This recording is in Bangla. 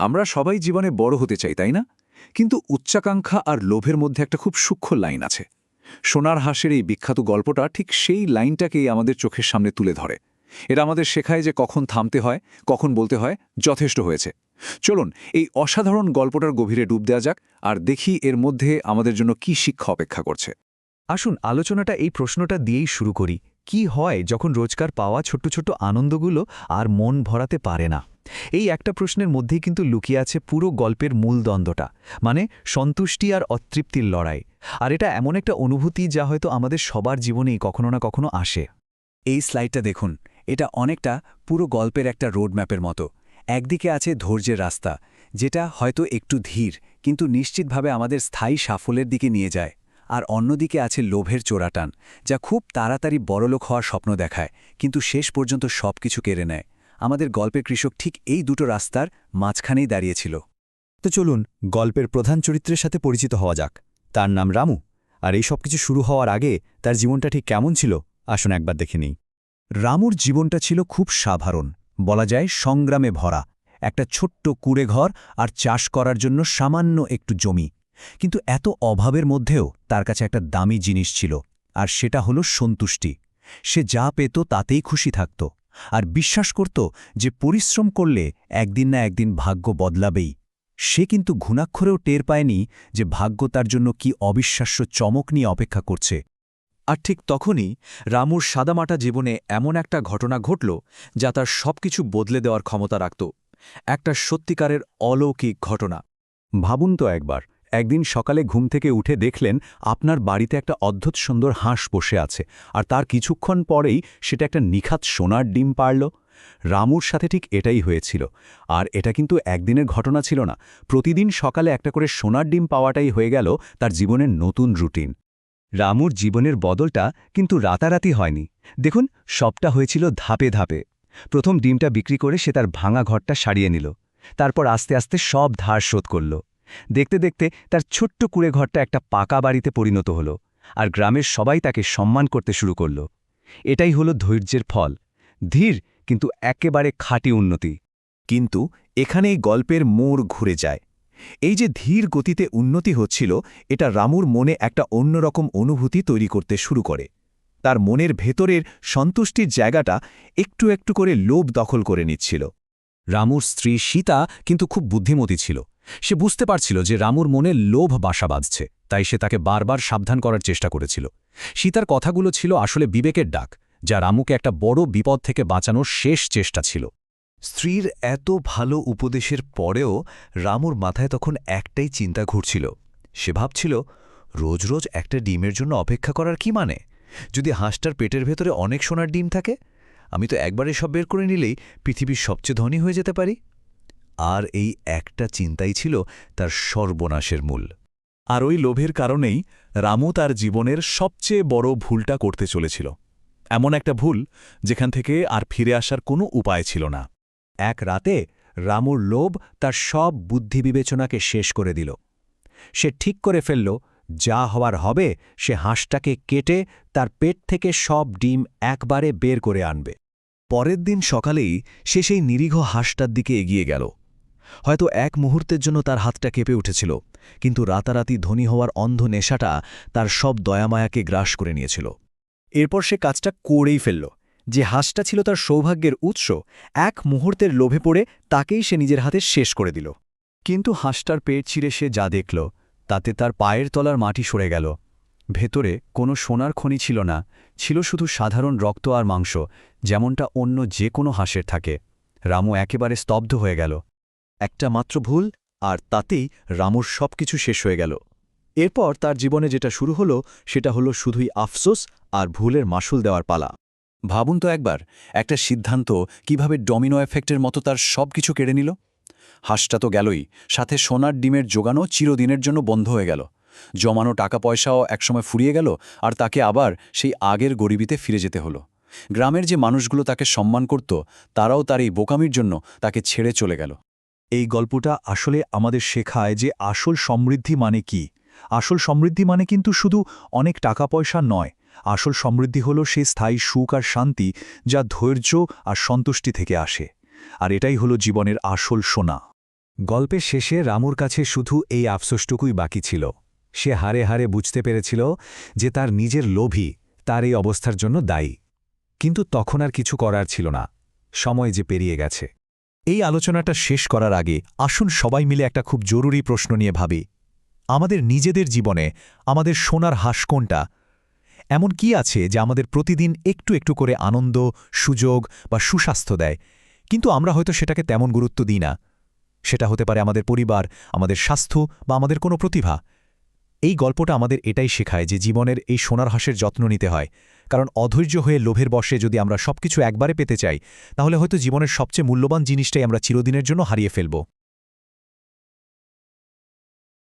আমরা সবাই জীবনে বড় হতে চাই, তাই না? কিন্তু উচ্চাকাঙ্ক্ষা আর লোভের মধ্যে একটা খুব সূক্ষ্ম লাইন আছে। সোনার হাঁসের এই বিখ্যাত গল্পটা ঠিক সেই লাইনটাকেই আমাদের চোখের সামনে তুলে ধরে। এটা আমাদের শেখায় যে কখন থামতে হয়, কখন বলতে হয় যথেষ্ট হয়েছে। চলুন এই অসাধারণ গল্পটার গভীরে ডুব দেওয়া যাক আর দেখি এর মধ্যে আমাদের জন্য কি শিক্ষা অপেক্ষা করছে। আসুন আলোচনাটা এই প্রশ্নটা দিয়েই শুরু করি। কি হয় যখন রোজকার পাওয়া ছোট্ট ছোট্ট আনন্দগুলো আর মন ভরাতে পারে না? এই একটা প্রশ্নের মধ্যেই কিন্তু লুকিয়ে আছে পুরো গল্পের মূল দ্বন্দ্বটা, মানে সন্তুষ্টি আর অতৃপ্তির লড়াই। আর এটা এমন একটা অনুভূতি যা হয়তো আমাদের সবার জীবনেই কখনো না কখনো আসে। এই স্লাইডটা দেখুন, এটা অনেকটা পুরো গল্পের একটা রোডম্যাপের মতো। একদিকে আছে ধৈর্যের রাস্তা, যেটা হয়তো একটু ধীর কিন্তু নিশ্চিতভাবে আমাদের স্থায়ী সাফল্যের দিকে নিয়ে যায়। আর অন্যদিকে আছে লোভের চোরাটান, যা খুব তাড়াতাড়ি বড়লোক হওয়ার স্বপ্ন দেখায় কিন্তু শেষ পর্যন্ত সব কিছু কেড়ে নেয়। আমাদের গল্পের কৃষক ঠিক এই দুটো রাস্তার মাঝখানেই দাঁড়িয়েছিল। তো চলুন গল্পের প্রধান চরিত্রের সাথে পরিচিত হওয়া যাক। তার নাম রামু। আর এই সব কিছু শুরু হওয়ার আগে তার জীবনটা ঠিক কেমন ছিল আসুন একবার দেখে নিই। রামুর জীবনটা ছিল খুব সাধারণ, বলা যায় সংগ্রামে ভরা। একটা ছোট্ট কুঁড়েঘর আর চাষ করার জন্য সামান্য একটু জমি। কিন্তু এত অভাবের মধ্যেও তার কাছে একটা দামি জিনিস ছিল, আর সেটা হলো সন্তুষ্টি। সে যা পেত তাতেই খুশি থাকত, আর বিশ্বাস করত যে পরিশ্রম করলে একদিন না একদিন ভাগ্য বদলাবেই। সে কিন্তু ঘুণাক্ষরেও টের পায়নি যে ভাগ্য তার জন্য কি অবিশ্বাস্য চমক নিয়ে অপেক্ষা করছে। আর ঠিক তখনই রামুর সাদামাটা জীবনে এমন একটা ঘটনা ঘটল যা তার সবকিছু বদলে দেওয়ার ক্ষমতা রাখত। একটা সত্যিকারের অলৌকিক ঘটনা। ভাবুন তো একবার, একদিন সকালে ঘুম থেকে উঠে দেখলেন আপনার বাড়িতে একটা অদ্ভুত সুন্দর হাঁস বসে আছে, আর তার কিছুক্ষণ পরেই সেটা একটা নিখাত সোনার ডিম পারল। রামুর সাথে ঠিক এটাই হয়েছিল। আর এটা কিন্তু একদিনের ঘটনা ছিল না, প্রতিদিন সকালে একটা করে সোনার ডিম পাওয়াটাই হয়ে গেল তার জীবনের নতুন রুটিন। রামুর জীবনের বদলটা কিন্তু রাতারাতি হয়নি। দেখুন, সবটা হয়েছিল ধাপে ধাপে। প্রথম ডিমটা বিক্রি করে সে তার ভাঙা ঘরটা সারিয়ে নিল। তারপর আস্তে আস্তে সব ধার শোধ করল। দেখতে দেখতে তার ছোট্ট কুঁড়ে ঘরটা একটা পাকা বাড়িতে পরিণত হল, আর গ্রামের সবাই তাকে সম্মান করতে শুরু করল। এটাই হলো ধৈর্যের ফল, ধীর কিন্তু একেবারে খাঁটি উন্নতি। কিন্তু এখানেই গল্পের মোড় ঘুরে যায়। এই যে ধীর গতিতে উন্নতি হচ্ছিল, এটা রামুর মনে একটা অন্যরকম অনুভূতি তৈরি করতে শুরু করে। তার মনের ভেতরের সন্তুষ্টির জায়গাটা একটু একটু করে লোভ দখল করে নিচ্ছিল। রামুর স্ত্রী সীতা কিন্তু খুব বুদ্ধিমতী ছিল। সে বুঝতে পারছিল যে রামুর মনে লোভ বাসা বাঁধছে, তাই সে তাকে বারবার সাবধান করার চেষ্টা করেছিল। সীতার কথাগুলো ছিল আসলে বিবেকের ডাক, যা রামুকে একটা বড় বিপদ থেকে বাঁচানোর শেষ চেষ্টা ছিল। স্ত্রীর এত ভালো উপদেশের পরেও রামুর মাথায় তখন একটাই চিন্তা ঘুরছিল। সে ভাবছিল, রোজ রোজ একটা ডিমের জন্য অপেক্ষা করার কি মানে? যদি হাঁসটার পেটের ভেতরে অনেক সোনার ডিম থাকে, আমি তো একবারে সব বের করে নিলেই পৃথিবীর সবচেয়ে ধনী হয়ে যেতে পারি। আর এই একটা চিন্তাই ছিল তার সর্বনাশের মূল। আর ওই লোভের কারণেই রামু তার জীবনের সবচেয়ে বড় ভুলটা করতে চলেছিল। এমন একটা ভুল যেখান থেকে আর ফিরে আসার কোনো উপায় ছিল না। এক রাতে রামুর লোভ তার সব বুদ্ধি বিবেচনাকে শেষ করে দিল। সে ঠিক করে ফেলল, যা হওয়ার হবে, সে হাঁসটাকে কেটে তার পেট থেকে সব ডিম একবারে বের করে আনবে। পরের দিন সকালেই সে সেই নিরীহ হাঁসটার দিকে এগিয়ে গেল। হয়তো এক মুহূর্তের জন্য তার হাতটা কেঁপে উঠেছিল, কিন্তু রাতারাতি ধনী হওয়ার অন্ধ নেশাটা তার সব দয়ামায়াকে গ্রাস করে নিয়েছিল। এরপর সে কাজটা করেই ফেলল। যে হাঁসটা ছিল তার সৌভাগ্যের উৎস, এক মুহূর্তের লোভে পড়ে তাকেই সে নিজের হাতে শেষ করে দিল। কিন্তু হাঁসটার পেট ছিঁড়ে সে যা দেখল, তাতে তার পায়ের তলার মাটি সরে গেল। ভেতরে কোনো সোনার খনি ছিল না, ছিল শুধু সাধারণ রক্ত আর মাংস, যেমনটা অন্য যে কোনো হাঁসের থাকে। রামু একেবারে স্তব্ধ হয়ে গেল। একটা মাত্র ভুল, আর তাতেই রামুর সবকিছু শেষ হয়ে গেল। এরপর তার জীবনে যেটা শুরু হলো, সেটা হলো শুধুই আফসোস আর ভুলের মাসুল দেওয়ার পালা। ভাবুন তো একবার, একটা সিদ্ধান্ত কিভাবে ডমিনো এফেক্টের মতো তার সবকিছু কেড়ে নিল। হাঁসটা তো গেলই, সাথে সোনার ডিমের জোগানো চিরদিনের জন্য বন্ধ হয়ে গেল। জমানো টাকা পয়সাও একসময় ফুরিয়ে গেল, আর তাকে আবার সেই আগের গরিবিতে ফিরে যেতে হলো। গ্রামের যে মানুষগুলো তাকে সম্মান করত, তারাও তার এই বোকামির জন্য তাকে ছেড়ে চলে গেল। এই গল্পটা আসলে আমাদের শেখায় যে আসল সমৃদ্ধি মানে কি। আসল সমৃদ্ধি মানে কিন্তু শুধু অনেক টাকা পয়সা নয়। আসল সমৃদ্ধি হলো সেই স্থায়ী সুখ আর শান্তি, যা ধৈর্য আর সন্তুষ্টি থেকে আসে। আর এটাই হলো জীবনের আসল সোনা। গল্পের শেষে রামুর কাছে শুধু এই আফসোসটুকুই বাকি ছিল। সে হারে হারে বুঝতে পেরেছিল যে তার নিজের লোভই তার এই অবস্থার জন্য দায়ী। কিন্তু তখন আর কিছু করার ছিল না, সময় যে পেরিয়ে গেছে। এই আলোচনাটা শেষ করার আগে আসুন সবাই মিলে একটা খুব জরুরি প্রশ্ন নিয়ে ভাবি। আমাদের নিজেদের জীবনে আমাদের সোনার হাঁস কোনটা? এমন কি আছে যে আমাদের প্রতিদিন একটু একটু করে আনন্দ, সুযোগ বা সুস্বাস্থ্য দেয়, কিন্তু আমরা হয়তো সেটাকে তেমন গুরুত্ব দিই না? সেটা হতে পারে আমাদের পরিবার, আমাদের স্বাস্থ্য বা আমাদের কোনো প্রতিভা। এই গল্পটা আমাদের এটাই শেখায় যে জীবনের এই সোনার হাঁসের যত্ন নিতে হয়, কারণ অধৈর্য হয়ে লোভের বশে যদি আমরা সবকিছু একবারে পেতে চাই, তাহলে হয়তো জীবনের সবচেয়ে মূল্যবান জিনিসটাই আমরা চিরদিনের জন্য হারিয়ে ফেলব।